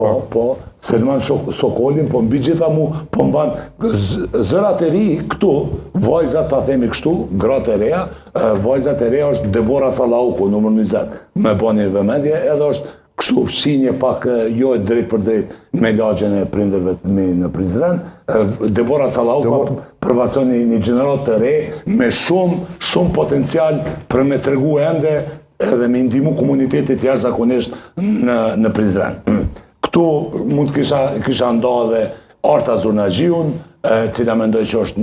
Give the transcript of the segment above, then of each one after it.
Po, Selman Sokolin, po mbi gjitha mu, po mban zërat e ri këtu, vajzat ta themi kështu, gratë e reja, vajzat e reja është Debora Salauku, numër 20, me bani vëmendje, edhe është kështu fshinje pak jo drejt për drejt me lagjen e prindërve në Prizren. Debora Salauku përvacion një gjenerat të re me shumë potencial për me tregu ende edhe me ndihmu komunitetit jashtëzakonisht në Prizren. Këtu mund kisha nda dhe Arta Zurnazhiun, cila mendoj që është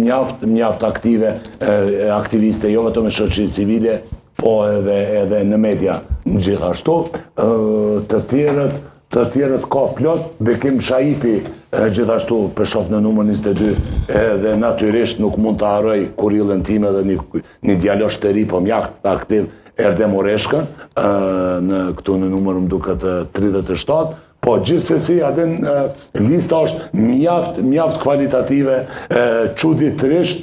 mjaft aktive, aktiviste jo vetëm e shoqërisë civile, po edhe në media në gjithashtu. Të tjerët ka plot, Bekim Shaipi gjithashtu për shof në numër 22, edhe natyrisht nuk mund të harroj kurrillën time dhe një djalosh të ri, po mjaft aktiv, Erdem Oreshkën, këtu në numër më duket 37, po gjithsesi atë lista është mjaft kvalitative, çuditërisht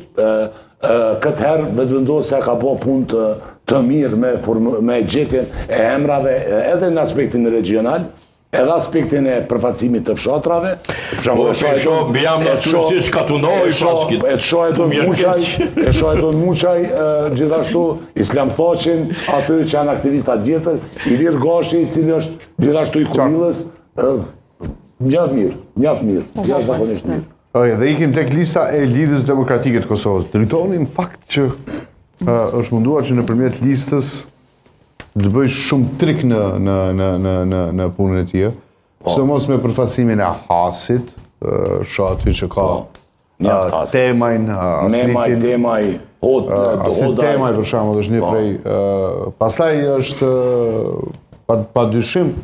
këtë herë vetëvendosja ka bë punë të mirë me gjetjen e emrave edhe në aspektin regional, edhe aspektin e përfaqësimit të fshatrave. E shoh Edon Muçaj, gjithashtu Islam Thoqin, aty që janë aktivistat vjetër, Ilir Gashi, i cili është gjithashtu i kurrillës, mjaft mirë, jashtëzakonisht mirë. Dhe ikim tek lista e Lidhjes Demokratike të Kosovës. Drejtoni në fakt që është munduar që nëpërmjet listës të bëj shumë trik në punën e tij. Sidomos me përfaqësimin e Hasit, shoh aty që ka temajn, Temaj, Temaj për shembull është një prej, pastaj është padyshim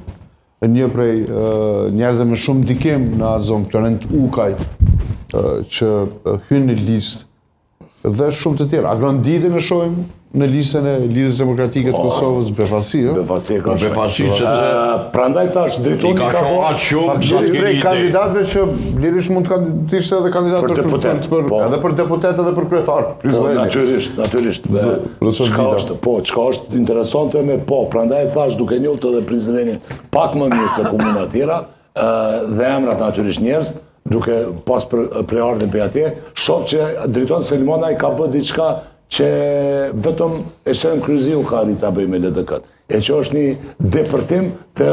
një prej njerëzve me shumë ndikim në atë zonë, Florent Ukaj, që hyn në listë dhe shumë të tjerë. Agrandide në shohim në listën e Lidhjes Demokratike të Kosovës, Befasi. Befasi që prandaj thash drejtoni ka shoh aq shumë sa prej kandidatëve që lirisht mund të ishte edhe kandidat për deputet, edhe për deputet edhe për kryetar. Natyrisht. Çka është interesante prandaj thash duke njohur edhe Prizrenin pak më mirë se komuna tjera, dhe emrat natyrisht njerëz, duke pas preardhën për atje, shoh që drejton Selmona i ka bë diçka që vetëm e Shen Kryziu ka arrit ta bëjë me LDK-t, e që është një depërtim të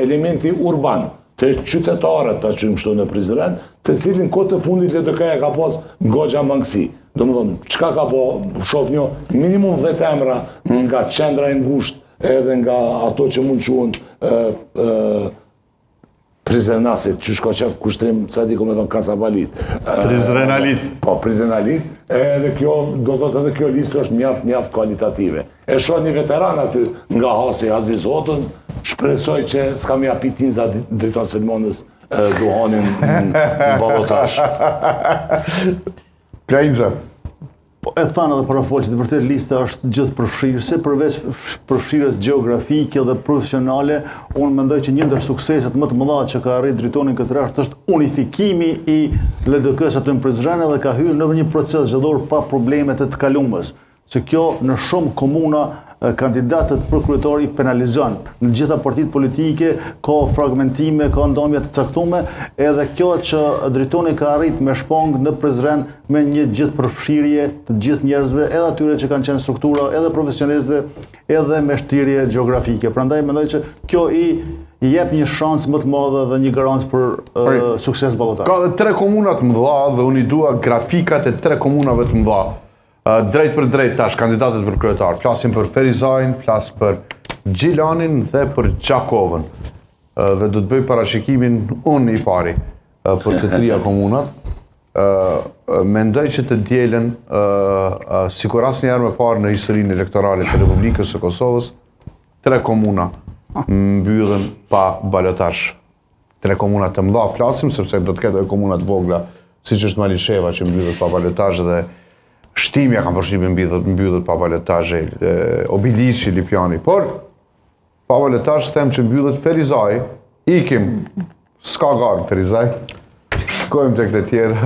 elementi urban, të qytetarët ta quajmë kështu në Prizren, të cilin kohë të fundit LDK-ja ka pas goxha mangësi. Domethënë, çka ka bë, shoh një minimum 10 emra nga qendra e ngushtë edhe nga ato që mund quhen Prizrenasit, që shko qef kushtrim, sa di ku me thonë Kasabalit. Prizrenalit. Po, Prizrenalit. Edhe kjo, do të edhe kjo listë është mjaft kualitative. E shoh një veteran aty nga Hasi, Aziz Hotën, shpresoj që s'ka me api tinza drejton Selmonës duhanin në ballotazh. Krajinza. E thanë edhe para folës, në vërtet lista është gjithë përfshirëse, përveç përfshirjes gjeografike dhe profesionale, unë mendoj që një ndër sukseset më të mëdha që ka arrit drejtonin këtë rast është unifikimi i LDK-s aty në Prizren dhe ka hyrë në një proces zgjedhor pa probleme të kaluamës. Që kjo në shumë komuna kandidatët për kryetar i penalizon. Në gjitha partitë politike ka fragmentime, ka ndomja të caktuara, edhe kjo që drejtoni ka arrit me shpong në Prizren me një gjithë përfshirje të gjithë njerëzve, edhe atyre që kanë qenë struktura, edhe profesionistëve, edhe me shtirje gjeografike. Prandaj mendoj që kjo i jep një shans më të madhe dhe një garancë për sukses ballotazh. Ka edhe 3 komuna të mëdha dhe unë i dua grafikat e 3 komunave të mëdha. Drejt për drejt tash kandidatët për kryetar. Flasim për Ferizajin, flas për Gjilanin dhe për Gjakovën. Dhe do të bëj parashikimin unë i pari për të 3 komunat. Mendoj që të dielën sikur asnjëherë më parë në historinë elektorale të Republikës së Kosovës, 3 komuna mbyllen pa balotazh. 3 komuna të mëdha flasim, sepse do të ketë edhe komuna të vogla, siç është Malisheva që mbyllet pa balotazh dhe Shtimja kam përshtypjen mbyllet pa balotazh, Obiliçi, Lipjani, por pa balotazh them që mbyllet Ferizaj, ikim, s'ka garë Ferizaj, shkojmë tek të tjerë,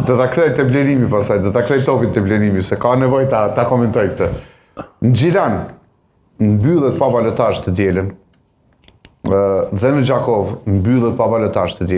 do ta kthej te Blerimi pastaj, do ta kthej topin te Blerimi, se ka nevojë ta komentoj këtë. Në Gjilan mbyllet pa balotazh të dielën, Dhe në Gjakov mbyllet pa balotazh të tjerë.